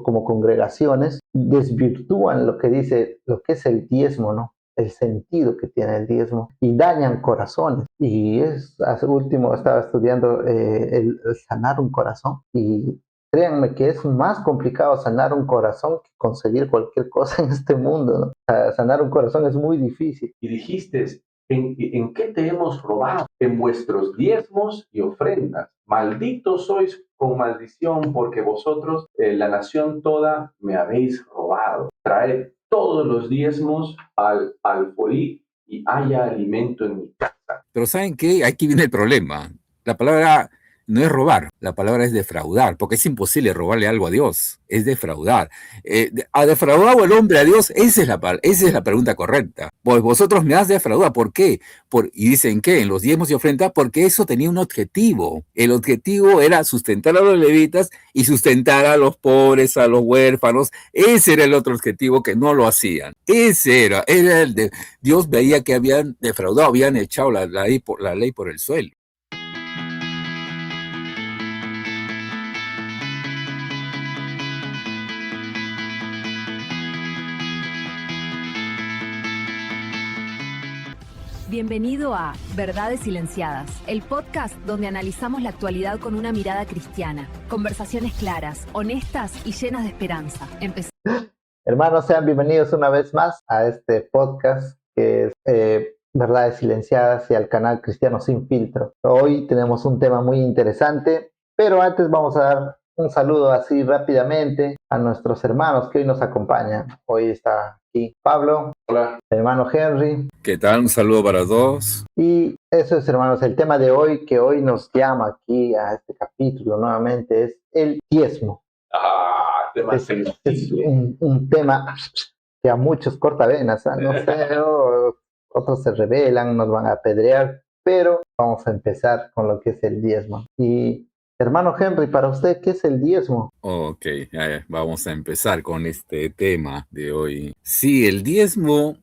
como congregaciones desvirtúan lo que dice, lo que es el diezmo, ¿no? El sentido que tiene el diezmo y dañan corazones. Y hace último estaba estudiando el sanar un corazón y créanme que es más complicado sanar un corazón que conseguir cualquier cosa en este mundo, ¿no? Sanar un corazón es muy difícil. Y dijiste, ¿en qué te hemos robado? En vuestros diezmos y ofrendas. Malditos sois con maldición, porque vosotros, la nación toda, me habéis robado. Traed todos los diezmos al alfolí y haya alimento en mi casa. Pero ¿saben qué? Aquí viene el problema. La palabra no es robar, la palabra es defraudar, porque es imposible robarle algo a Dios, es defraudar. ¿Ha defraudado el hombre a Dios? Esa es la pregunta correcta. Pues vosotros me has defraudado, ¿por qué? Y dicen que en los diezmos y ofrendas, porque eso tenía un objetivo. El objetivo era sustentar a los levitas y sustentar a los pobres, a los huérfanos. Ese era el otro objetivo que no lo hacían. Ese era el de Dios veía que habían defraudado, habían echado la ley por el suelo. Bienvenido a Verdades Silenciadas, el podcast donde analizamos la actualidad con una mirada cristiana. Conversaciones claras, honestas y llenas de esperanza. Hermanos, sean bienvenidos una vez más a este podcast que es Verdades Silenciadas y al canal Cristiano Sin Filtro. Hoy tenemos un tema muy interesante, pero antes vamos a dar un saludo así rápidamente a nuestros hermanos que hoy nos acompañan. Hoy está aquí Pablo. Hola. Hermano Henry. ¿Qué tal? Un saludo para todos. Y eso es, hermanos, el tema de hoy que hoy nos llama aquí a este capítulo nuevamente es el diezmo. Tema es un tema que a muchos corta venas, no sé, otros se rebelan, nos van a apedrear, pero vamos a empezar con lo que es el diezmo. Y hermano Henry, para usted, ¿qué es el diezmo? Ok, vamos a empezar con este tema de hoy. Sí, el diezmo,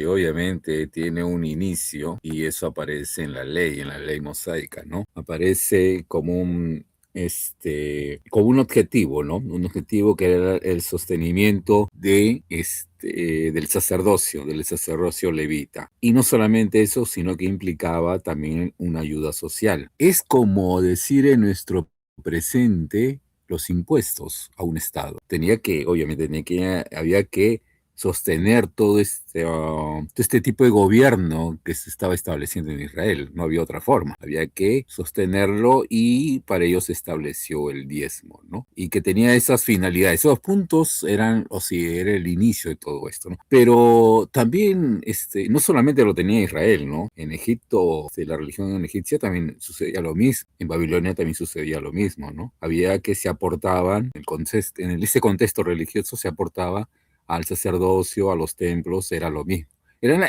obviamente tiene un inicio y eso aparece en la ley mosaica, ¿no? Aparece como un objetivo, ¿no? Un objetivo que era el sostenimiento del sacerdocio levita. Y no solamente eso, sino que implicaba también una ayuda social. Es como decir en nuestro presente los impuestos a un Estado. Había que sostener todo este tipo de gobierno que se estaba estableciendo en Israel. No había otra forma. Había que sostenerlo y para ello se estableció el diezmo, ¿no? Y que tenía esas finalidades. Esos puntos era el inicio de todo esto, ¿no? Pero también, no solamente lo tenía Israel, ¿no? En Egipto, la religión egipcia también sucedía lo mismo. En Babilonia también sucedía lo mismo, ¿no? Había que se aportaban, en ese contexto religioso se aportaba al sacerdocio, a los templos, era lo mismo.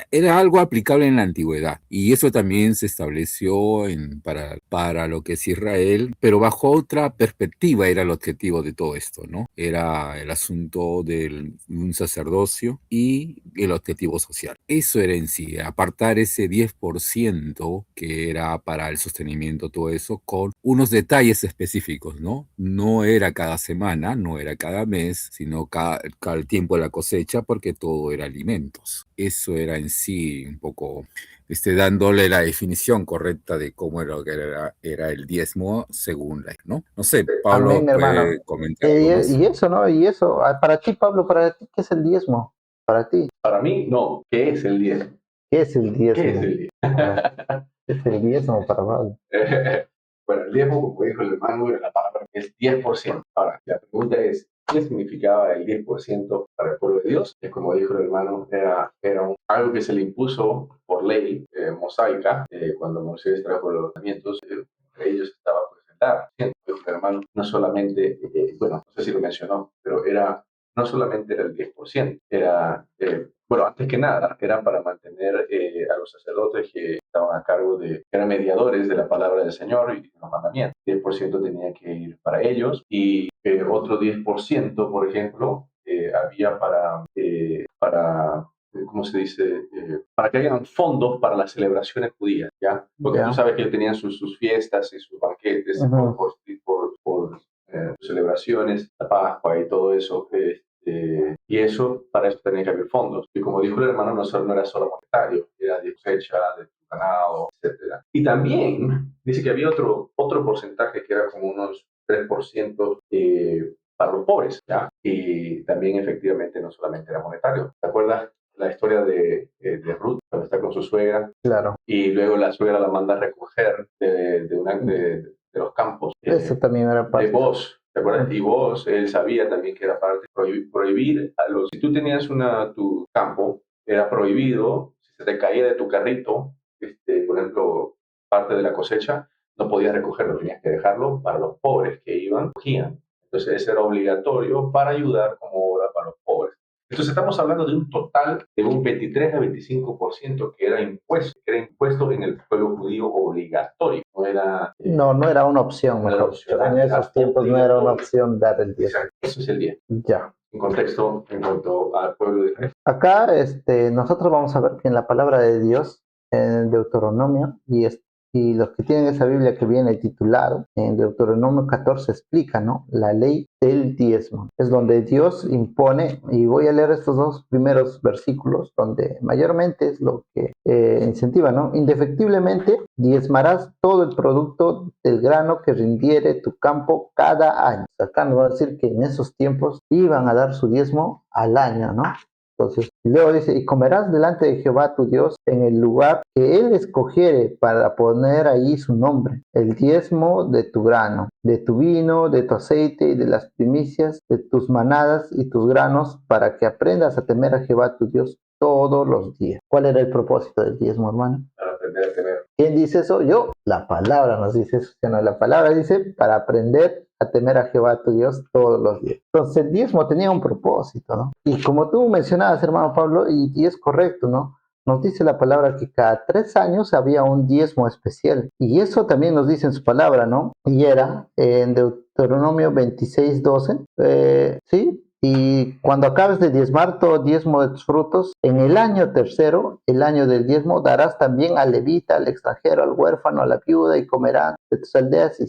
Era algo aplicable en la antigüedad y eso también se estableció para lo que es Israel, pero bajo otra perspectiva era el objetivo de todo esto, ¿no? Era el asunto de un sacerdocio y el objetivo social. Eso era en sí, apartar ese 10% que era para el sostenimiento, todo eso, con unos detalles específicos, ¿no? No era cada semana, no era cada mes, sino cada tiempo de la cosecha, porque todo era alimentos. Eso era en sí un poco dándole la definición correcta de cómo era el diezmo según la, ¿no? No sé, Pablo. Amén, hermano. Puede comentar Y eso, ¿no? Y eso, para ti, Pablo, para ti, ¿qué es el diezmo? Para ti. Para mí, no. ¿Qué es el diezmo? ¿Qué es el diezmo? ¿Qué es el diezmo? ¿Qué es el diezmo para Pablo? Bueno, el diezmo, como dijo el hermano, la palabra es 10%. Ahora, la pregunta es, ¿qué significaba el 10% para el pueblo de Dios? Que como dijo el hermano, era algo que se le impuso por ley mosaica, cuando Moisés trajo los mandamientos, ellos estaban pues el dar. Dijo el hermano, no solamente, bueno, no sé si lo mencionó, pero no solamente era el 10%, antes que nada, era para mantener a los sacerdotes que estaban a cargo eran mediadores de la palabra del Señor y de los mandamientos. 10% tenía que ir para ellos y otro 10%, por ejemplo, había ¿cómo se dice? Para que hayan fondos para las celebraciones judías, ¿ya? Porque tú sabes que ellos tenían sus fiestas y sus banquetes por celebraciones, la Pascua y todo eso. Y eso, para eso tenía que haber fondos. Y como dijo el hermano, no era solo monetario, era de cosecha, de ganado, etcétera. Y también dice que había otro porcentaje que era como unos 3% para los pobres, ¿ya? Y también efectivamente no solamente era monetario. ¿Te acuerdas la historia de Ruth, cuando está con su suegra? Claro. Y luego la suegra la manda a recoger de los campos. Eso también era parte. De Boaz, ¿te acuerdas? Y Boaz, él sabía también que era parte, prohibir a los, si tú tenías tu campo, era prohibido, si se te caía de tu carrito, por ejemplo, parte de la cosecha, no podías recogerlo, tenías que dejarlo para los pobres que iban, cogían. Entonces, eso era obligatorio para ayudar como obra para los pobres. Entonces, estamos hablando de un total de un 23 a 25% que era impuesto en el pueblo judío obligatorio. No era una opción, no era mejor. opcional, En esos tiempos no era una opción dar el 10. Exacto, eso es el 10. Ya. En contexto, en cuanto al pueblo de Israel. Acá nosotros vamos a ver que en la palabra de Dios, en Deuteronomio, y los que tienen esa Biblia que viene titulado, en Deuteronomio 14 explica, ¿no?, la ley del diezmo. Es donde Dios impone, y voy a leer estos dos primeros versículos, donde mayormente es lo que incentiva, ¿no? Indefectiblemente diezmarás todo el producto del grano que rindiere tu campo cada año. Acá nos va a decir que en esos tiempos iban a dar su diezmo al año, ¿no? Entonces, luego dice, y comerás delante de Jehová tu Dios en el lugar que él escogiere para poner ahí su nombre, el diezmo de tu grano, de tu vino, de tu aceite y de las primicias de tus manadas y tus granos, para que aprendas a temer a Jehová tu Dios todos los días. ¿Cuál era el propósito del diezmo, hermano? Para aprender a temer. ¿Quién dice eso? Yo. La palabra nos dice eso. No, la palabra dice para aprender a temer a Jehová tu Dios todos los días. Entonces el diezmo tenía un propósito, ¿no? Y como tú mencionabas, hermano Pablo, y es correcto, ¿no? Nos dice la palabra que cada 3 años había un diezmo especial. Y eso también nos dice en su palabra, ¿no? Y era en Deuteronomio 26:12, ¿sí? Y cuando acabes de diezmar todo diezmo de tus frutos, en el año tercero, el año del diezmo, darás también al levita, al extranjero, al huérfano, a la viuda, y comerán de tus aldeas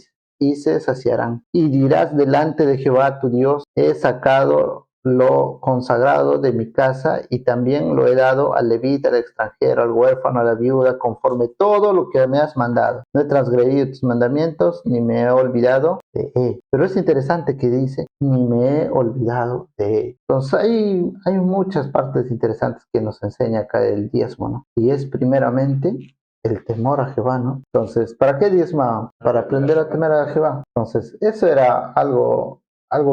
y se saciarán. Y dirás delante de Jehová tu Dios, he sacado lo consagrado de mi casa y también lo he dado al levita, al extranjero, al huérfano, a la viuda, conforme todo lo que me has mandado. No he transgredido tus mandamientos, ni me he olvidado de él. Pero es interesante que dice, ni me he olvidado de él. Entonces hay muchas partes interesantes que nos enseña acá el diezmo, ¿no? Y es primeramente el temor a Jehová, ¿no? Entonces, ¿para qué diezma? Para aprender a temer a Jehová. Entonces, eso era algo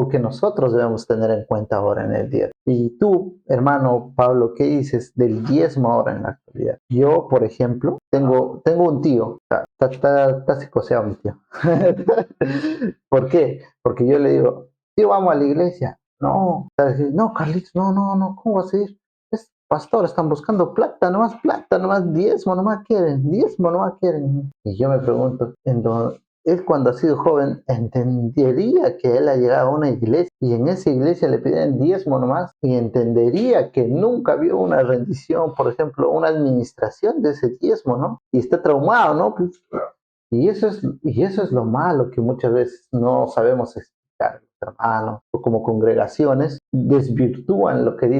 que nosotros debemos tener en cuenta ahora en el día. Y tú, hermano Pablo, ¿qué dices del diezmo ahora en la actualidad? Yo, por ejemplo, tengo un tío, está psicoseado mi tío. ¿Por qué? Porque yo le digo, tío, vamos a la iglesia. No, Carlitos, no, ¿cómo vas a ir? Es pastor, están buscando plata, nomás diezmo, nomás quieren. Y yo me pregunto, él cuando ha sido joven entendería que él ha llegado a una iglesia y en esa iglesia le piden diezmo nomás y entendería que nunca vio una rendición, por ejemplo, una administración de ese diezmo, ¿no? Y está traumado, ¿no? Pues, y eso es lo malo que muchas veces no sabemos explicar, hermanos, o como congregaciones desvirtúan lo que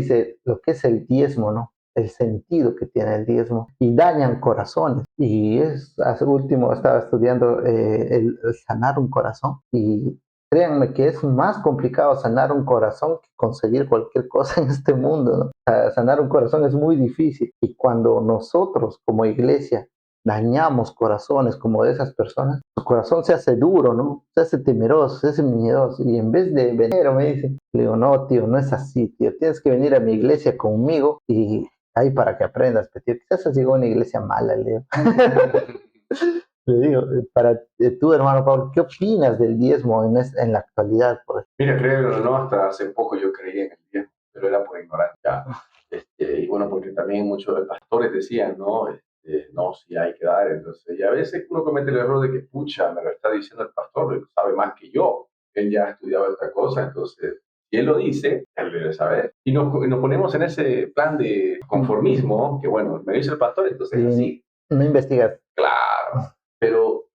es el diezmo, ¿no? El sentido que tiene el diezmo y dañan corazones. Y hace último estaba estudiando el sanar un corazón y créanme que es más complicado sanar un corazón que conseguir cualquier cosa en este mundo, ¿no? Sanar un corazón es muy difícil y cuando nosotros como iglesia dañamos corazones como de esas personas, su corazón se hace duro, ¿no? Se hace temeroso, se hace miedoso. Y en vez de venir, me dice, le digo, no, tío, no es así, tío. Tienes que venir a mi iglesia conmigo y ahí para que aprendas, tío. Quizás has llegado a una iglesia mala, le digo. Le digo, para tú, hermano Pablo, ¿qué opinas del diezmo en la actualidad? Mira, créelo o no, hasta hace poco yo creía en el diezmo, pero era por ignorancia. Y bueno, porque también muchos pastores decían, ¿no? No, sí hay que dar. Entonces, y a veces uno comete el error de que, pucha, me lo está diciendo el pastor, él sabe más que yo. Él ya ha estudiado esta cosa, entonces, si él lo dice, él debe saber. Y nos ponemos en ese plan de conformismo, que bueno, me dice el pastor, entonces es así. No investigas. Claro, pero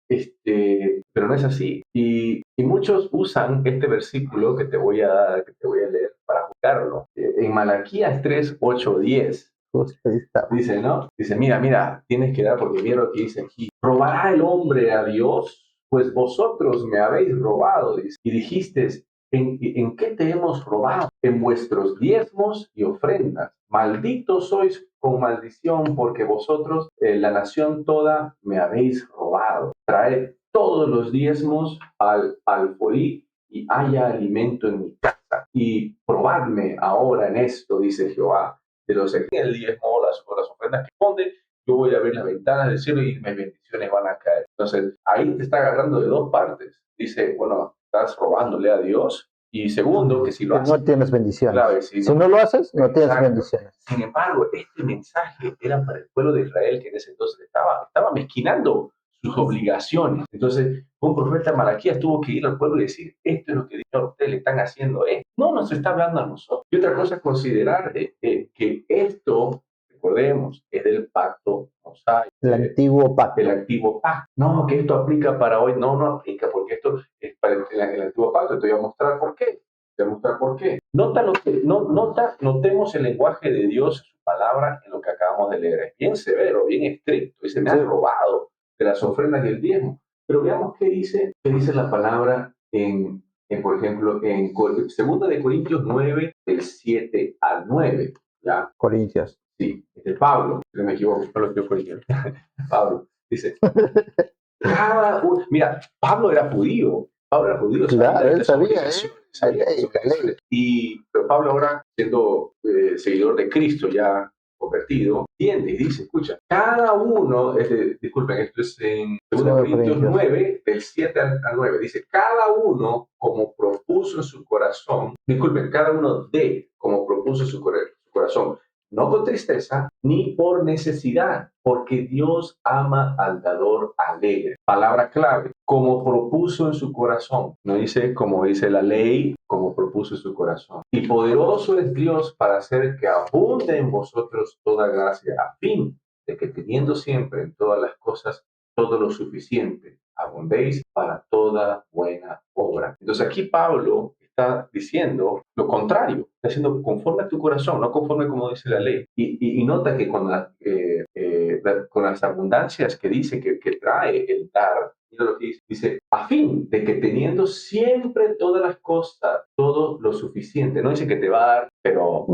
no es así. Y Y muchos usan este versículo que te voy a leer para juzgarlo. En Malaquías 3, 8, 10 Justo ahí está. dice, ¿no? Dice, mira, tienes que dar porque mira lo que dice aquí. ¿Robará el hombre a Dios? Pues vosotros me habéis robado, dice. Y dijiste, ¿en qué te hemos robado? En vuestros diezmos y ofrendas. Malditos sois con maldición porque vosotros, la nación toda, me habéis robado. Traed todos los diezmos al alfolí y haya alimento en mi casa. Y probadme ahora en esto, dice Jehová, de los que el diezmo o las ofrendas que ponen, yo voy a abrir las ventanas del cielo y mis bendiciones van a caer. Entonces, ahí te está agarrando de dos partes. Dice, bueno, estás robándole a Dios. Y segundo, que si lo haces, no tienes bendiciones. clave, si no lo haces, no tienes exacto. bendiciones. Sin embargo, este mensaje era para el pueblo de Israel que en ese entonces estaba mezquinando sus obligaciones. Entonces, un profeta Malaquías tuvo que ir al pueblo y decir, esto es lo que Dios, ustedes le están haciendo. No nos está hablando a nosotros. Y otra cosa es considerar que esto, recordemos, es del pacto mosaico. El antiguo pacto. El antiguo pacto. No, que esto aplica para hoy. No aplica, porque esto es para el antiguo pacto. Te voy a mostrar por qué. Notemos el lenguaje de Dios, su palabra, en lo que acabamos de leer. Es bien severo, bien estricto. Dice, me han robado de las ofrendas y el diezmo. Pero veamos qué dice la palabra por ejemplo, en 2 de Corintios 9, del 7 al 9. ¿Ya? Corintios. Sí, es de Pablo, si no me equivoco, Pablo dice, mira, Pablo era judío. Claro, él sabía, pero Pablo ahora, siendo seguidor de Cristo, ya convertido, entiende y dice, escucha, cada uno, disculpen, esto es en 2 Corintios 9, del 7 al 9, dice, cada uno como propuso en su corazón, cada uno como propuso en su corazón, no con tristeza ni por necesidad, porque Dios ama al dador alegre. Palabra clave, como propuso en su corazón. No dice como dice la ley, como propuso en su corazón. Y poderoso es Dios para hacer que abunde en vosotros toda gracia, a fin de que teniendo siempre en todas las cosas todo lo suficiente, abundéis para toda buena obra. Entonces aquí Pablo está diciendo lo contrario, está diciendo conforme a tu corazón, no conforme como dice la ley. Y nota que con las abundancias que dice que trae el dar, mira lo que dice, a fin de que teniendo siempre todas las cosas, todo lo suficiente, no dice que te va a dar, pero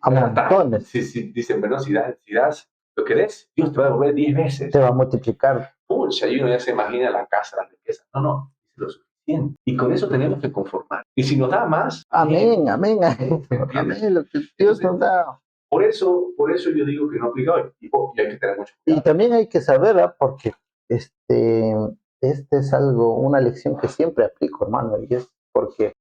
a montones. Sí, dicen, bueno, si das lo que des, Dios te va a devolver 10 veces. Te va a multiplicar. Pucha, y uno ya se imagina la casa, la riqueza. No, dice lo suficiente. Y con eso tenemos que conformar. Y si nos da más, amén. Amén, lo que Dios nos da. Por eso yo digo que no aplica hoy. Y hay que tener mucho cuidado. Y también hay que saber, porque este es una lección que siempre aplico, hermano, y es porque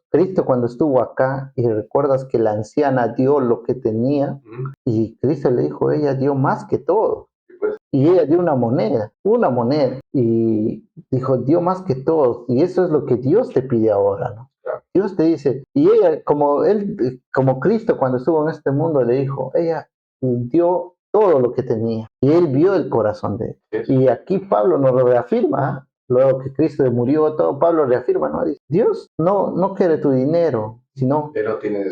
Cristo cuando estuvo acá, y recuerdas que la anciana dio lo que tenía, y Cristo le dijo, ella dio más que todo. Y ella dio una moneda, y dijo, dio más que todos, y eso es lo que Dios te pide ahora, ¿no? Claro. Dios te dice, y ella, como Cristo cuando estuvo en este mundo, le dijo, ella dio todo lo que tenía, y él vio el corazón de él. Sí. Y aquí Pablo nos lo reafirma, luego que Cristo murió, todo Pablo reafirma, ¿no? Dice, Dios no quiere tu dinero, sino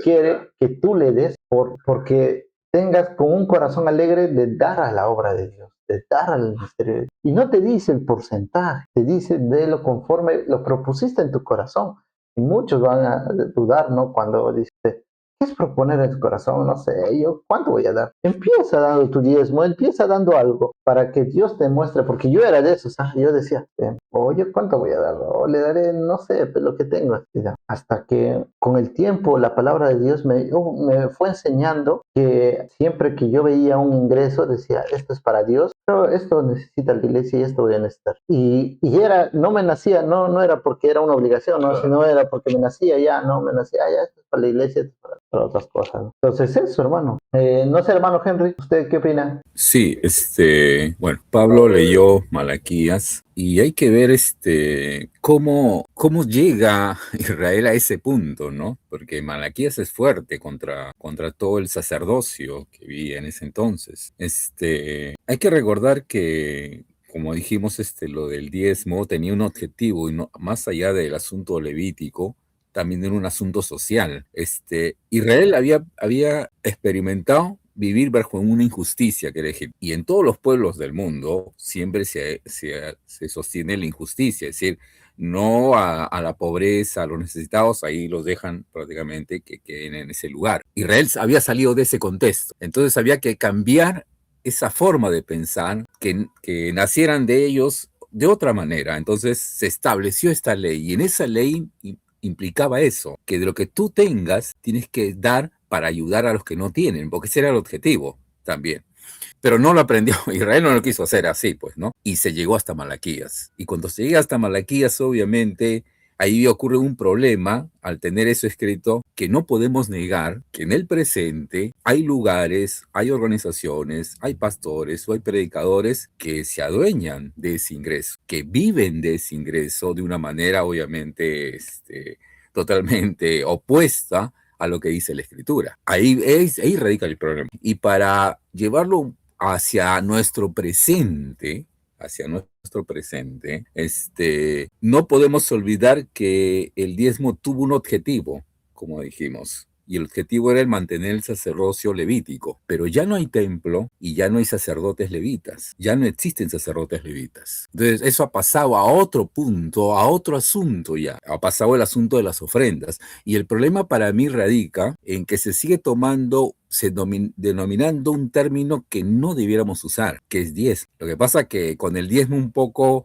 quiere que tú le des, porque tengas con un corazón alegre de dar a la obra de Dios, de dar al misterio de Dios. Y no te dice el porcentaje, te dice de lo conforme lo propusiste en tu corazón. Y muchos van a dudar, ¿no? Cuando dice, ¿qué es proponer en tu corazón? No sé, ¿cuánto voy a dar? Empieza dando tu diezmo, empieza dando algo para que Dios te muestre, porque yo era de esos, yo decía, oye, ¿cuánto voy a dar? O le daré, no sé, lo que tengo. Hasta que con el tiempo la palabra de Dios me fue enseñando que siempre que yo veía un ingreso decía, esto es para Dios, pero esto necesita la iglesia y esto voy a necesitar. Y no me nacía, no era porque era una obligación, ¿no? Sino era porque me nacía ya, esto es para la iglesia, esto es para otras cosas, ¿no? Entonces eso, hermano. No sé, hermano Henry, ¿usted qué opina? Sí, bueno, Pablo leyó Malaquías y hay que ver cómo llega Israel a ese punto, ¿no? Porque Malaquías es fuerte contra todo el sacerdocio que vivía en ese entonces. Hay que recordar que como dijimos, lo del diezmo tenía un objetivo y no, más allá del asunto levítico, también era un asunto social. Israel había experimentado vivir bajo una injusticia que era Egipto. Y en todos los pueblos del mundo siempre se sostiene la injusticia, es decir, no a la pobreza, a los necesitados, ahí los dejan prácticamente que queden en ese lugar. Israel había salido de ese contexto, entonces había que cambiar esa forma de pensar, que nacieran de ellos de otra manera. Entonces se estableció esta ley y en esa ley implicaba eso, que de lo que tú tengas tienes que dar para ayudar a los que no tienen, porque ese era el objetivo también. Pero no lo aprendió, Israel no lo quiso hacer así, pues, ¿no? Y se llegó hasta Malaquías. Y cuando se llega hasta Malaquías, obviamente, ahí ocurre un problema al tener eso escrito, que no podemos negar que en el presente hay lugares, hay organizaciones, hay pastores o hay predicadores que se adueñan de ese ingreso, que viven de ese ingreso de una manera, obviamente, totalmente opuesta a lo que dice la escritura. Ahí radica el problema. Y para llevarlo hacia nuestro presente, no podemos olvidar que el diezmo tuvo un objetivo, como dijimos, y el objetivo era el mantener el sacerdocio levítico, pero ya no hay templo y ya no hay sacerdotes levitas, ya no existen sacerdotes levitas. Entonces eso ha pasado a otro punto, a otro asunto ya, ha pasado el asunto de las ofrendas, y el problema para mí radica en que se sigue denominando un término que no debiéramos usar, que es diezmo. Lo que pasa que con el diezmo un poco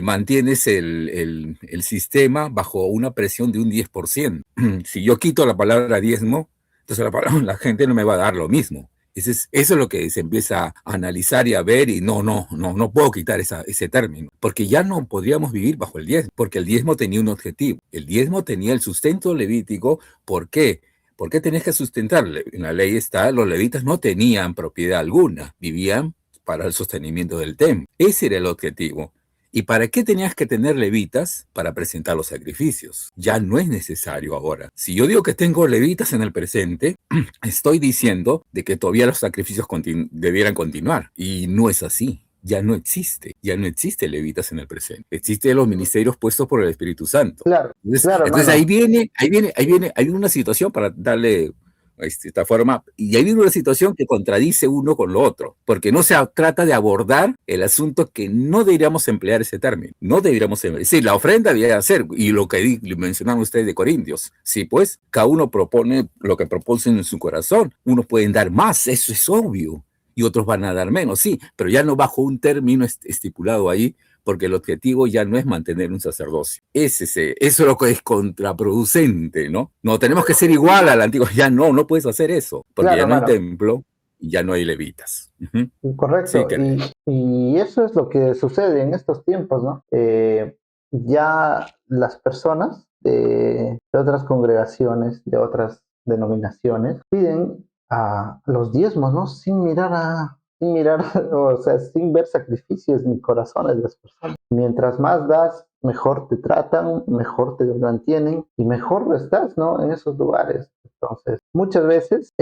mantienes el sistema bajo una presión de un 10%. Si yo quito la palabra diezmo, entonces la gente no me va a dar lo mismo. Eso es lo que se empieza a analizar y a ver, y no puedo quitar ese término, porque ya no podríamos vivir bajo el diezmo, porque el diezmo tenía un objetivo. El diezmo tenía el sustento levítico. ¿Por qué? ¿Por qué tenés que sustentarle? En la ley está, los levitas no tenían propiedad alguna, vivían para el sostenimiento del templo. Ese era el objetivo. ¿Y para qué tenías que tener levitas? Para presentar los sacrificios. Ya no es necesario ahora. Si yo digo que tengo levitas en el presente, estoy diciendo de que todavía los sacrificios debieran continuar. Y no es así. Ya no existe levitas en el presente. Existen los ministerios puestos por el Espíritu Santo. Claro, claro, Entonces hay una situación para darle esta forma, y ahí viene una situación que contradice uno con lo otro, porque no se trata de abordar el asunto que no deberíamos emplear ese término, no deberíamos emplear, sí, la ofrenda debería ser, y lo que mencionaban ustedes de Corintios, sí, pues, cada uno propone lo que propone en su corazón, unos pueden dar más, eso es obvio, y otros van a dar menos, sí, pero ya no bajo un término estipulado ahí, porque el objetivo ya no es mantener un sacerdocio. Eso es lo que es contraproducente, ¿no? No, tenemos que ser igual al antiguo. Ya no puedes hacer eso, porque claro, ya no hay hermano. templo y ya no hay levitas. Correcto. Sí, y eso es lo que sucede en estos tiempos, ¿no? Ya las personas de otras congregaciones, de otras denominaciones, piden a los diezmos, ¿no? Sin mirar, o sea, sin ver sacrificios ni corazones de las personas. Mientras más das, mejor te tratan, mejor te mantienen y mejor estás, ¿no? En esos lugares. Entonces, muchas veces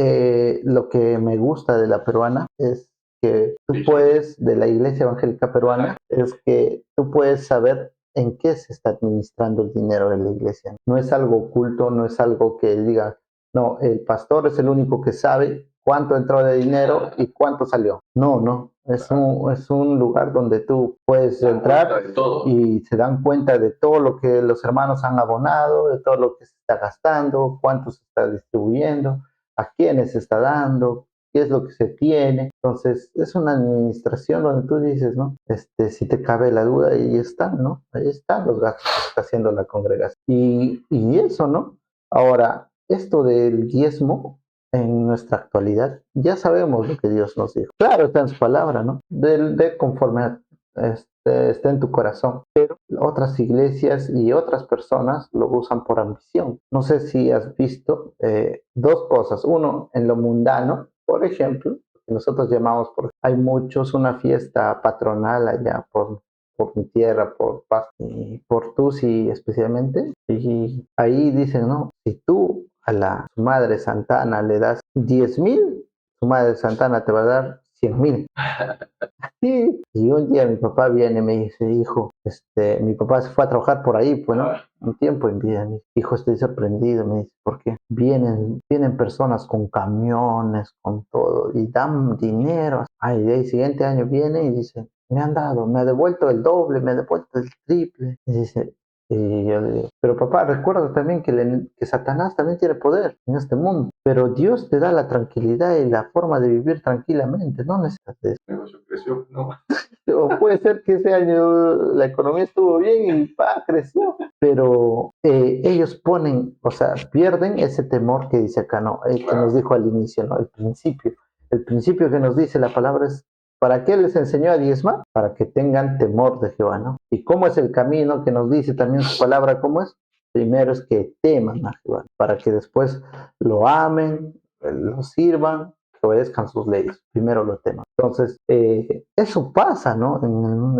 lo que me gusta de la peruana es que tú puedes, de la Iglesia Evangélica Peruana, es que tú puedes saber en qué se está administrando el dinero de la iglesia. No es algo oculto, no es algo que diga, no, el pastor es el único que sabe cuánto entró de dinero y cuánto salió. No, es un lugar donde tú puedes entrar y se dan cuenta de todo lo que los hermanos han abonado, de todo lo que se está gastando, cuánto se está distribuyendo, a quiénes se está dando, qué es lo que se tiene. Entonces, es una administración donde tú dices, ¿no? Si te cabe la duda, ahí están, ¿no? Ahí están los gastos que está haciendo la congregación. Y eso, ¿no? Ahora, esto del diezmo en nuestra actualidad, ya sabemos lo que Dios nos dijo. Claro, está en su palabra, ¿no? De conforme está en tu corazón. Pero otras iglesias y otras personas lo usan por ambición. No sé si has visto dos cosas. Uno, en lo mundano, por ejemplo, que nosotros llamamos, hay muchos, una fiesta patronal allá por mi tierra, por Paz y por Tusi especialmente. Y ahí dicen, no, si tú a la Madre Santana le das 10,000, su Madre Santana te va a dar 100,000. Sí, y un día mi papá viene y me dice, hijo, mi papá se fue a trabajar por ahí, pues, ¿no? Un tiempo en vida, me dice, hijo, estoy sorprendido, me dice, ¿por qué? Vienen personas con camiones, con todo, y dan dinero. Ay, de ahí siguiente año viene y dice, me ha devuelto el doble, me ha devuelto el triple. Y dice, y yo le digo, pero papá, recuerda también que Satanás también tiene poder en este mundo, pero Dios te da la tranquilidad y la forma de vivir tranquilamente, no necesitas eso. El negocio creció, no. O puede ser que ese año la economía estuvo bien y creció, pero ellos ponen, o sea, pierden ese temor que dice acá, ¿no? Que nos dijo al inicio, ¿no? El principio. El principio que nos dice la palabra es, ¿para qué les enseñó a diezmar? Para que tengan temor de Jehová, ¿no? ¿Y cómo es el camino que nos dice también su palabra? ¿Cómo es? Primero es que teman a Jehová, para que después lo amen, lo sirvan, que obedezcan sus leyes. Primero lo teman. Entonces, eso pasa, ¿no?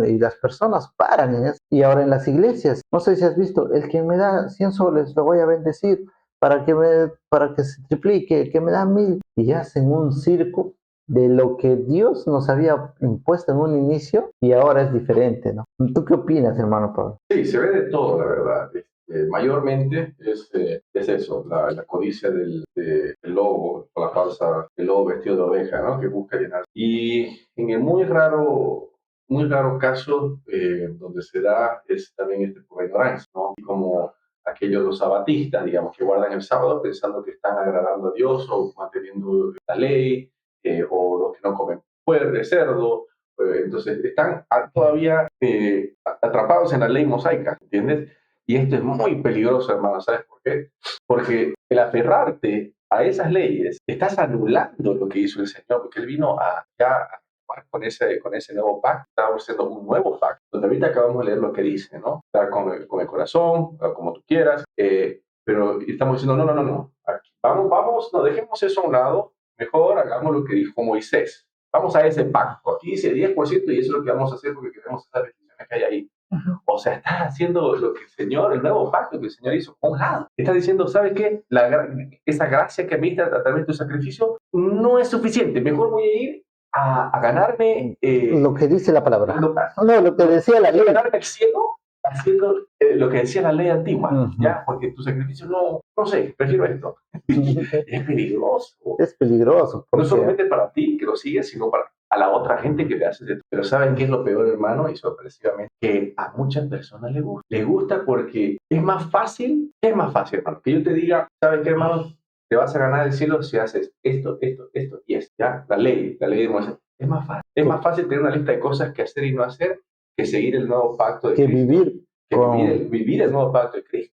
Y las personas paran en eso. Y ahora en las iglesias, no sé si has visto, el que me da 100 soles lo voy a bendecir para que se triplique, el que me da 1000, y hacen un circo de lo que Dios nos había impuesto en un inicio y ahora es diferente, ¿no? ¿Tú qué opinas, hermano Pablo? Sí, se ve de todo, la verdad. Mayormente es eso, la codicia del lobo, o la falsa, el lobo vestido de oveja, ¿no? Que busca llenar. Y en el muy raro caso donde se da es también por ignorancia, ¿no? Y como aquellos los sabatistas, digamos, que guardan el sábado pensando que están agradando a Dios o manteniendo la ley, o los que no comen puerco, cerdo. Entonces están todavía atrapados en la ley mosaica, ¿entiendes? Y esto es muy peligroso, hermano, ¿sabes por qué? Porque el aferrarte a esas leyes, estás anulando lo que hizo el Señor, porque Él vino a con ese nuevo pacto, estamos haciendo un nuevo pacto, donde ahorita acabamos de leer lo que dice, ¿no? Dar con el corazón, como tú quieras, pero estamos diciendo, no, aquí, vamos, no, dejemos eso a un lado, mejor hagamos lo que dijo Moisés. Vamos a ese pacto. Aquí dice 10% y eso es lo que vamos a hacer porque queremos esas bendiciones que hay ahí. O sea, estás haciendo lo que el Señor, el nuevo pacto que el Señor hizo, a un lado. Estás diciendo, ¿sabes qué? Esa gracia que me diste a través de tu sacrificio no es suficiente. Mejor voy a ir a ganarme... Lo que dice la palabra. Lo que decía la ley. Ganarme el cielo haciendo lo que decía la ley antigua, ¿ya? Porque tu sacrificio no sé, prefiero esto. Es peligroso. Es peligroso. No solamente para ti que lo sigues, sino para a la otra gente que le haces de todo. Pero ¿saben qué es lo peor, hermano? Y sorpresivamente, que a muchas personas les gusta. Les gusta porque es más fácil, hermano, que yo te diga, ¿sabes qué, hermano? Te vas a ganar el cielo si haces esto y esto, ¿ya? La ley de Moisés. Es más fácil. Es más fácil tener una lista de cosas que hacer y no hacer que seguir el nuevo pacto de Cristo. Vivir el nuevo pacto de Cristo.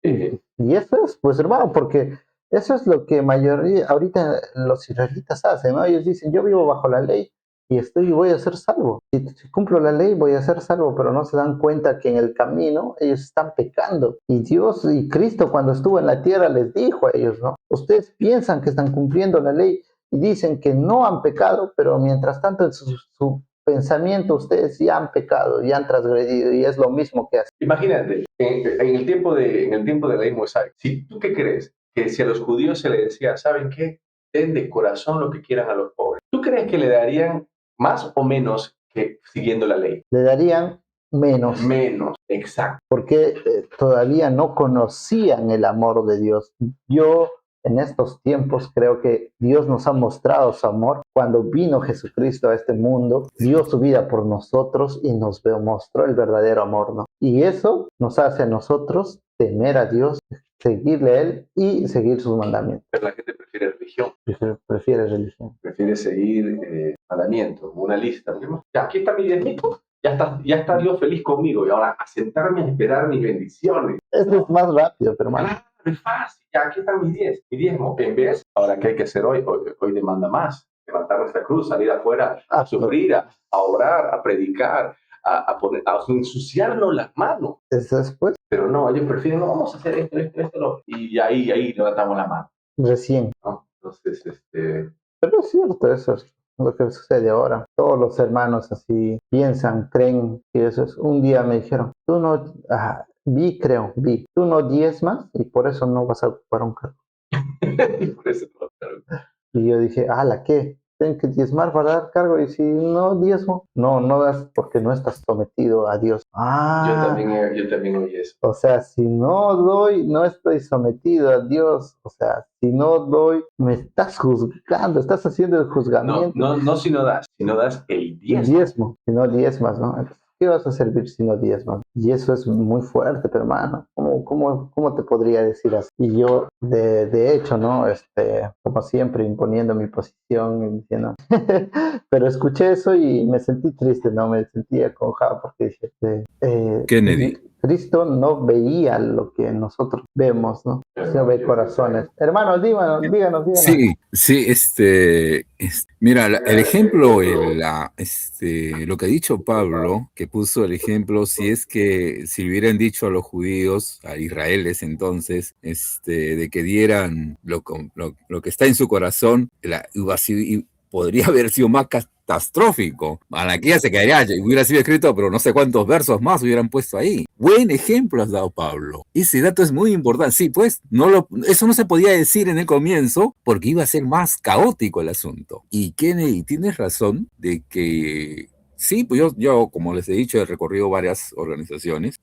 Y eso es, pues, hermano, porque eso es lo que mayoría, ahorita los israelitas hacen, ¿no? Ellos dicen, yo vivo bajo la ley y voy a ser salvo. Si cumplo la ley, voy a ser salvo, pero no se dan cuenta que en el camino ellos están pecando. Y Dios y Cristo, cuando estuvo en la tierra, les dijo a ellos, ¿no? Ustedes piensan que están cumpliendo la ley y dicen que no han pecado, pero mientras tanto en su pensamiento ustedes ya han pecado, ya han transgredido, y es lo mismo que hacen. Imagínate, en el tiempo de la ley mosaica, si tú qué crees, que si a los judíos se les decía, ¿saben qué? Den de corazón lo que quieran a los pobres. ¿Tú crees que le darían más o menos que siguiendo la ley? Le darían menos. Menos, exacto. Porque todavía no conocían el amor de Dios. Yo en estos tiempos creo que Dios nos ha mostrado su amor cuando vino Jesucristo a este mundo, dio su vida por nosotros y nos mostró el verdadero amor, ¿no? Y eso nos hace a nosotros temer a Dios, seguirle a Él y seguir sus mandamientos. Pero la gente prefiere religión. Prefiere religión. Prefiere seguir mandamientos, una lista. Ya, aquí está mi diezmito. Ya está Dios feliz conmigo y ahora a sentarme a esperar mis bendiciones. Eso es más rápido, pero hermano. Claro, es fácil. Ya, aquí está mi diezmo. En vez, ahora, ¿qué hay que hacer hoy? Hoy demanda más. Levantar nuestra cruz, salir afuera, a sufrir, a orar, a predicar, a ensuciarnos las manos. Eso después. Pero no, ellos prefieren, no, vamos a hacer esto, no. Y ahí levantamos la mano. Recién. ¿No? Entonces, Pero es cierto, eso es lo que sucede ahora. Todos los hermanos así piensan, creen que eso es. Un día me dijeron, tú no, tú no diezmas y por eso no vas a ocupar un cargo. Y por eso no, claro. Y yo dije, ¿la qué? tengo que diezmar para dar cargo, y si no diezmo, no das porque no estás sometido a Dios. Yo también oí eso. O sea, si no doy, no estoy sometido a Dios. O sea, si no doy, me estás juzgando, estás haciendo el juzgamiento. No si no das el El 10. diezmo, si no diezmas, ¿no? Entonces, ¿qué vas a servir si no diezmas? Y eso es muy fuerte, pero, hermano. ¿Cómo te podría decir así? Y yo, de hecho, ¿no? Como siempre, imponiendo mi posición y diciendo, pero escuché eso y me sentí triste, ¿no? Me sentí acongojado porque dije, Kennedy. Cristo no veía lo que nosotros vemos, ¿no? Sino ve corazones. Hermano, díganos. Sí, mira, el ejemplo, lo que ha dicho Pablo, que puso el ejemplo, si le hubieran dicho a los judíos, a Israeles entonces, de que dieran lo que está en su corazón, podría haber sido más catastrófico. Malaquía se caería, hubiera sido escrito, pero no sé cuántos versos más hubieran puesto ahí. Buen ejemplo has dado, Pablo. Ese dato es muy importante. Sí, pues, eso no se podía decir en el comienzo porque iba a ser más caótico el asunto. Y Kennedy, tienes razón de que sí, pues yo, como les he dicho, he recorrido varias organizaciones,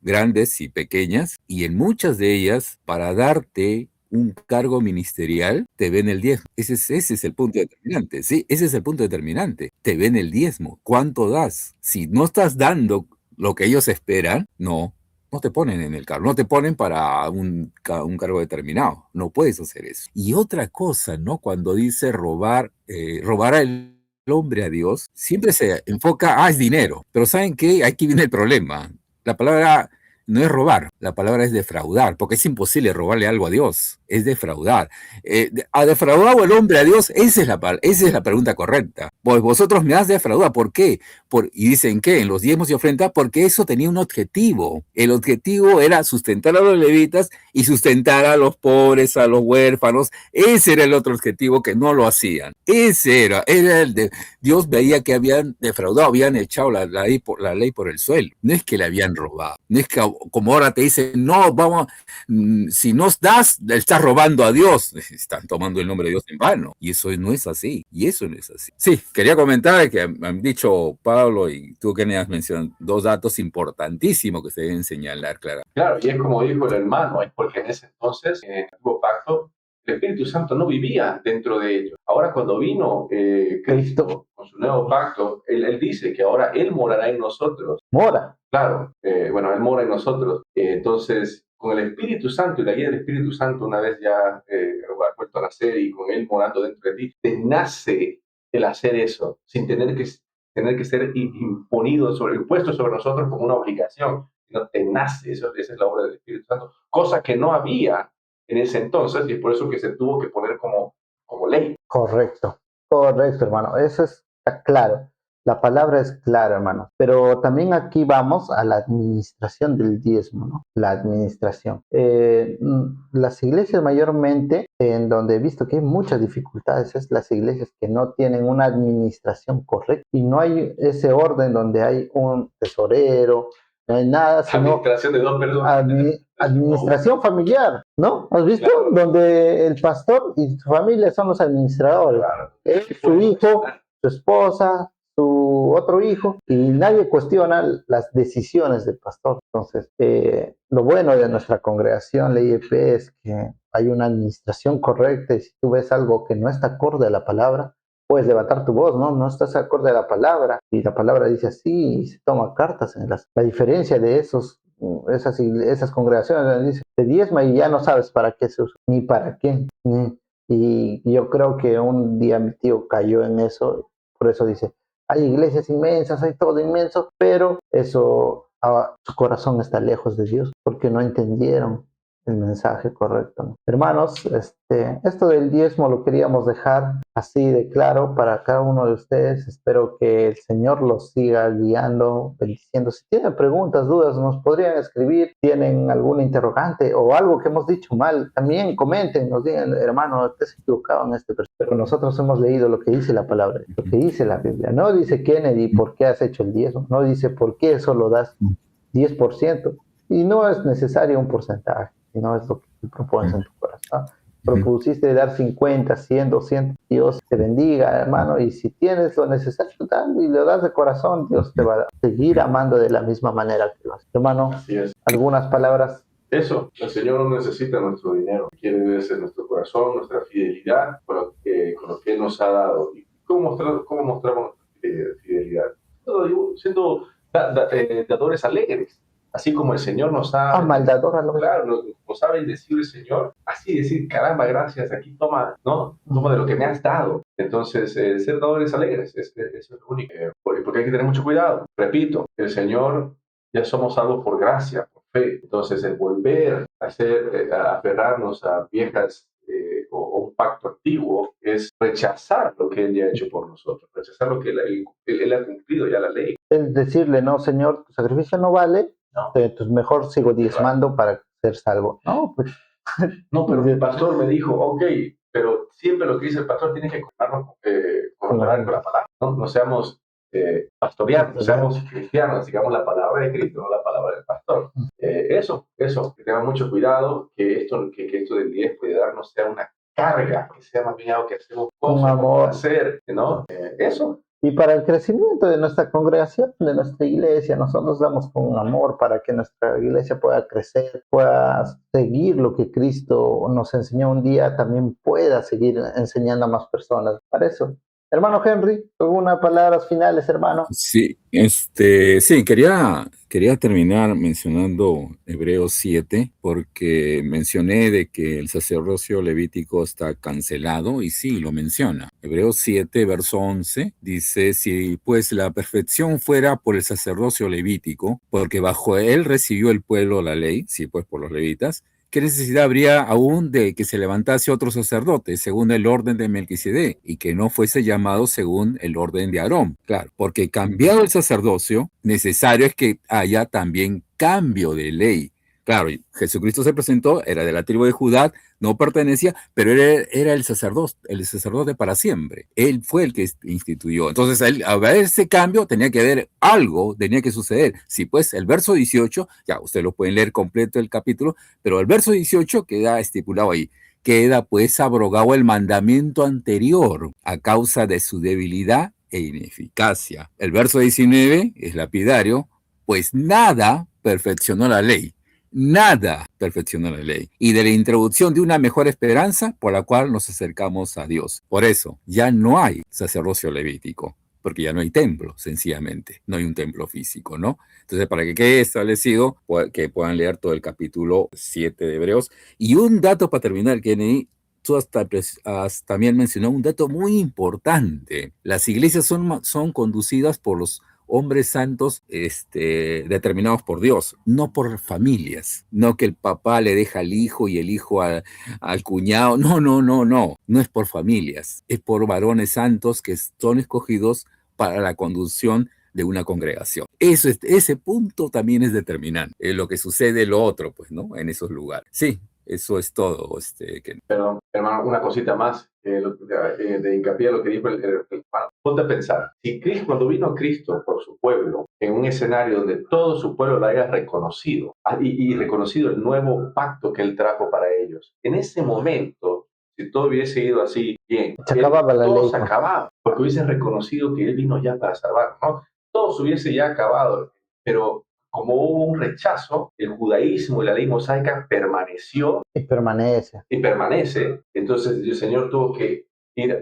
grandes y pequeñas, y en muchas de ellas, para darte un cargo ministerial, te ven el diezmo. Ese es el punto determinante, ¿sí? Ese es el punto determinante. Te ven el diezmo. ¿Cuánto das? Si no estás dando lo que ellos esperan, no te ponen en el cargo, no te ponen para un cargo determinado. No puedes hacer eso. Y otra cosa, ¿no? Cuando dice robar el hombre a Dios, siempre se enfoca, es dinero. Pero ¿saben qué? Aquí viene el problema. La palabra no es robar, la palabra es defraudar, porque es imposible robarle algo a Dios, es defraudar. ¿Ha defraudado el hombre a Dios? Esa es la pregunta correcta. Pues vosotros me has defraudado, ¿por qué? Y dicen que en los diezmos y ofrendas, porque eso tenía un objetivo. El objetivo era sustentar a los levitas y sustentar a los pobres, a los huérfanos. Ese era el otro objetivo, que no lo hacían. Ese era el de Dios. Veía que habían defraudado, habían echado la ley por el suelo. No es que le habían robado, no es que como ahora te dicen, no, si nos das, le estás robando a Dios. Están tomando el nombre de Dios en vano. Y eso no es así. Sí, quería comentar que han dicho Pablo y tú, que me has mencionado dos datos importantísimos que se deben señalar, claro. Claro, y es como dijo el hermano, es porque en ese entonces, en el antiguo pacto, el Espíritu Santo no vivía dentro de ellos. Ahora, cuando vino Cristo con su nuevo pacto, él dice que ahora Él morará en nosotros. Mora. Claro, Él mora en nosotros. Entonces, con el Espíritu Santo y la guía del Espíritu Santo, una vez ya ha vuelto a nacer y con Él morando dentro de ti, te nace el hacer eso, sin tener que ser impuesto sobre nosotros como una obligación, sino te nace, esa es la obra del Espíritu Santo, cosa que no había en ese entonces, y es por eso que se tuvo que poner como ley. Correcto, hermano. Eso está claro. La palabra es clara, hermano. Pero también aquí vamos a la administración del diezmo, ¿no? La administración. Las iglesias mayormente, en donde he visto que hay muchas dificultades, es las iglesias que no tienen una administración correcta. Y no hay ese orden donde hay un tesorero, no hay nada, sino administración de dos personas. Administración familiar, ¿no? ¿Has visto? Claro. Donde el pastor y su familia son los administradores. Claro. Él, su hijo, su esposa, su otro hijo, y nadie cuestiona las decisiones del pastor. Entonces, lo bueno de nuestra congregación, la IEP, es que hay una administración correcta, y si tú ves algo que no está acorde a la palabra, puedes levantar tu voz, ¿no? No estás acorde a la palabra, y la palabra dice así, y se toma cartas en la diferencia de esas congregaciones donde dice, te diezma y ya no sabes para qué se usa, ni para qué. Y yo creo que un día mi tío cayó en eso, por eso dice, hay iglesias inmensas, hay todo inmenso, pero su corazón está lejos de Dios, porque no entendieron el mensaje correcto, ¿no? Hermanos, esto del diezmo lo queríamos dejar así de claro para cada uno de ustedes. Espero que el Señor los siga guiando, bendiciendo. Si tienen preguntas, dudas, nos podrían escribir. ¿Tienen alguna interrogante o algo que hemos dicho mal? También comenten, nos digan, hermano, te has equivocado en este verso. Pero nosotros hemos leído lo que dice la palabra, lo que dice la Biblia. No dice, Kennedy, ¿por qué has hecho el diezmo? No dice, ¿por qué solo das 10%? Y no es necesario un porcentaje, sino es lo que tú propones en tu corazón. propusiste dar 50, 100, 200, Dios te bendiga, hermano, y si tienes lo necesario y lo das de corazón, Dios te va a seguir amando de la misma manera que lo hace. Hermano, Así es. algunas palabras. Eso, el Señor no necesita nuestro dinero, quiere ver nuestro corazón, nuestra fidelidad con lo que Él nos ha dado. ¿Y cómo mostramos fidelidad? Siendo dadores alegres, así como el Señor nos ha... Maldadora, ¿no? Claro, nos ha bendecido el Señor, así decir, caramba, gracias, aquí toma, ¿no? Toma de lo que me has dado. Entonces, ser dadores alegres, eso es lo único. Porque hay que tener mucho cuidado. Repito, el Señor, ya somos salvos por gracia, fe. Entonces, el volver a aferrarnos a viejas o un pacto antiguo es rechazar lo que Él ya ha hecho por nosotros, rechazar lo que Él ha cumplido ya la ley. Es decirle, no, Señor, tu sacrificio no vale, No. Entonces mejor sigo diezmando para ser salvo. No, pues. No, pero el pastor me dijo, ok, pero siempre lo que dice el pastor tiene que corroborar con la palabra. No seamos pastoreanos, seamos cristianos, digamos la palabra de Cristo, no la palabra del pastor. Eso, que tengan mucho cuidado, que esto del 10 puede darnos sea una carga, que sea más bien algo que hacemos con amor, hacer, ¿no? Eso. Y para el crecimiento de nuestra congregación, de nuestra iglesia, nosotros damos con amor para que nuestra iglesia pueda crecer, pueda seguir lo que Cristo nos enseñó un día, también pueda seguir enseñando a más personas. Para eso. Hermano Henry, ¿algunas palabras finales, hermano? Sí, sí, quería terminar mencionando Hebreos 7, porque mencioné de que el sacerdocio levítico está cancelado, y sí, lo menciona. Hebreos 7, verso 11, dice, si pues la perfección fuera por el sacerdocio levítico, porque bajo él recibió el pueblo la ley, sí, pues por los levitas, ¿qué necesidad habría aún de que se levantase otro sacerdote según el orden de Melquisedec y que no fuese llamado según el orden de Aarón? Claro, porque cambiado el sacerdocio, necesario es que haya también cambio de ley. Claro, Jesucristo se presentó, era de la tribu de Judá, no pertenecía, pero era el sacerdote para siempre. Él fue el que instituyó. Entonces, al ver ese cambio, tenía que haber algo, tenía que suceder. Sí, pues el verso 18, ya ustedes lo pueden leer completo el capítulo, pero el verso 18 queda estipulado ahí. Queda pues abrogado el mandamiento anterior a causa de su debilidad e ineficacia. El verso 19 es lapidario, pues nada perfeccionó la ley. Nada perfeccionó la ley. Y de la introducción de una mejor esperanza por la cual nos acercamos a Dios. Por eso, ya no hay sacerdocio levítico, porque ya no hay templo, sencillamente. No hay un templo físico, ¿no? Entonces, para que quede establecido, que puedan leer todo el capítulo 7 de Hebreos. Y un dato para terminar, Kennedy, tú también mencionó un dato muy importante. Las iglesias son conducidas por los hombres santos determinados por Dios, no por familias, no que el papá le deja al hijo y el hijo al cuñado, no es por familias, es por varones santos que son escogidos para la conducción de una congregación. Ese punto también es determinante, lo que sucede lo otro, pues, ¿no? En esos lugares. Sí, eso es todo. Perdón, hermano, una cosita más de hincapié a lo que dijo el hermano. Ponte a pensar, si cuando vino Cristo por su pueblo, en un escenario donde todo su pueblo lo haya reconocido y reconocido el nuevo pacto que él trajo para ellos, en ese momento, si todo hubiese ido así bien, se acababa la todo ley, se acababa, porque hubiesen reconocido que él vino ya para salvar, ¿no? Todo se hubiese ya acabado, pero como hubo un rechazo, el judaísmo y la ley mosaica permaneció y permanece. Entonces el Señor tuvo que ir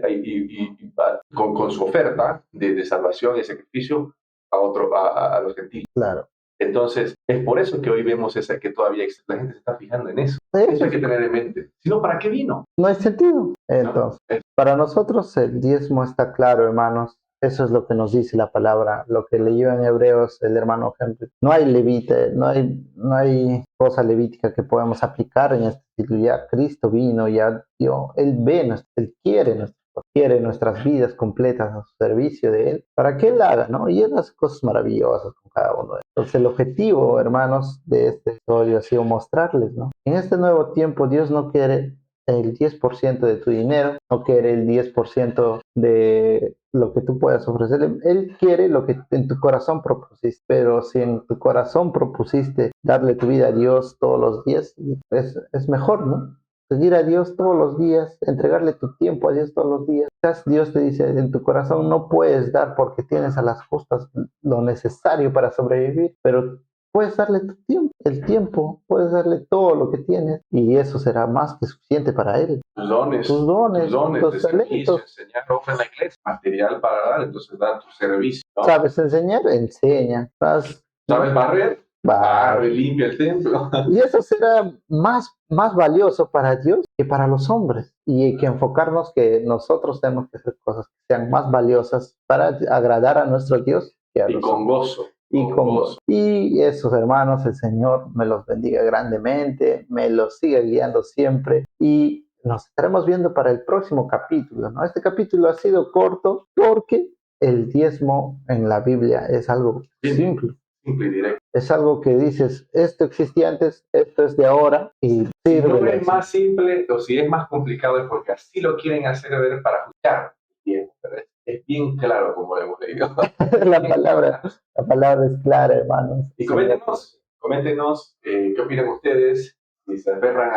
con su oferta de salvación y sacrificio a los gentiles. Claro. Entonces, es por eso que hoy vemos que todavía la gente se está fijando en eso. Eso hay que tener en mente. Si no, ¿para qué vino? No hay sentido. Entonces, ¿no? Para nosotros el diezmo está claro, hermanos. Eso es lo que nos dice la palabra, lo que leyó en Hebreos el hermano Henry. No hay levita, no hay cosa levítica que podamos aplicar en este sitio. Ya Cristo vino, ya dio, Él ve, Él quiere nuestras vidas completas a su servicio de Él, para que Él haga, ¿no? Y Él hace cosas maravillosas con cada uno de ellos. Entonces el objetivo, hermanos, de este episodio ha sido mostrarles, ¿no? En este nuevo tiempo Dios no quiere el 10% de tu dinero, no quiere el 10% de lo que tú puedas ofrecerle. Él quiere lo que en tu corazón propusiste, pero si en tu corazón propusiste darle tu vida a Dios todos los días, es mejor, ¿no? seguir a Dios todos los días, entregarle tu tiempo a Dios todos los días. Quizás Dios te dice en tu corazón, no puedes dar porque tienes a las justas lo necesario para sobrevivir, pero puedes darle tu tiempo, el tiempo, puedes darle todo lo que tienes y eso será más que suficiente para Él. Tus dones, Tus dones, de tus servicio, talentos. enseñar obra en la iglesia, material para dar, entonces dar tu servicio, ¿no? ¿Sabes enseñar? Enseña. ¿Sabes barrer? Barre, limpia el templo. Y eso será más valioso para Dios que para los hombres. Y hay que enfocarnos que nosotros tenemos que hacer cosas que sean más valiosas para agradar a nuestro Dios que a Y los con hombres. gozo. Y con gozo. Y esos hermanos, el Señor me los bendiga grandemente, me los siga guiando siempre y nos estaremos viendo para el próximo capítulo, ¿no? Este capítulo ha sido corto porque el diezmo en la Biblia es algo simple. Simple y directo. Es algo que dices, esto existía antes, esto es de ahora y Si no sirve. es más simple o si es más complicado es porque así lo quieren hacer ver para ajustar el tiempo, pero es bien claro como lo hemos leído. La palabra es clara, hermanos. Y coméntenos qué opinan ustedes, si se aferran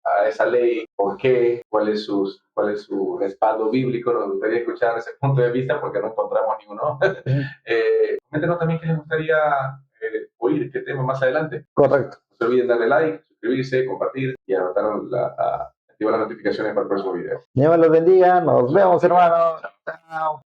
a esa ley, por qué, cuál es su respaldo bíblico. Nos gustaría escuchar ese punto de vista porque no encontramos ninguno. Coméntenos también qué les gustaría oír, qué tema más adelante. Correcto. No se olviden darle like, suscribirse, compartir y activar las notificaciones para el próximo video. Dios me los bendiga, nos vemos, hermanos. Chao.